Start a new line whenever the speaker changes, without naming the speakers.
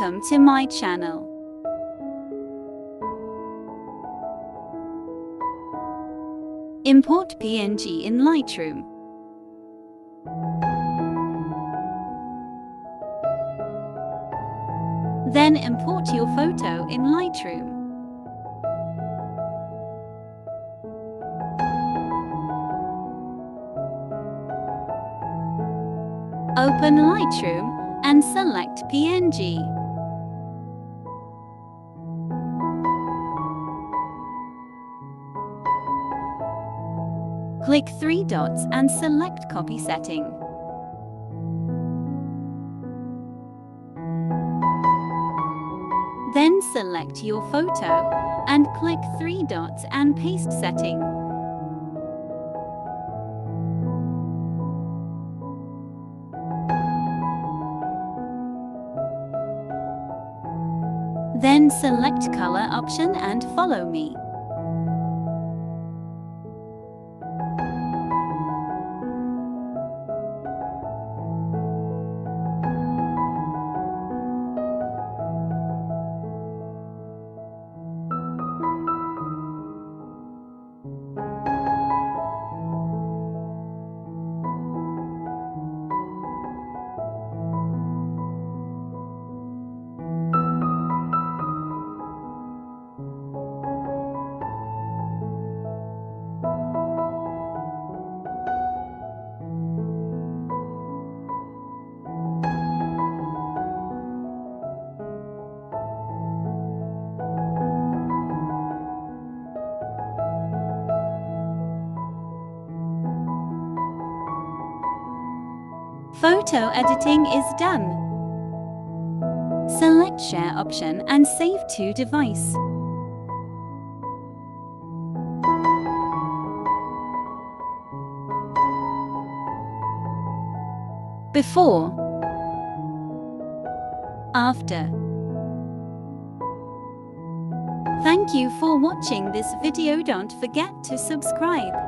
Welcome to my channel. Import PNG in Lightroom. Then import your photo in Lightroom. Open Lightroom and select PNG. Click three dots and select Copy Setting. Then select your photo and click three dots and Paste Setting. Then select Color option and Follow Me. Photo editing is done. Select Share option and save to device. Before, after. Thank you for watching this video. Don't forget to subscribe.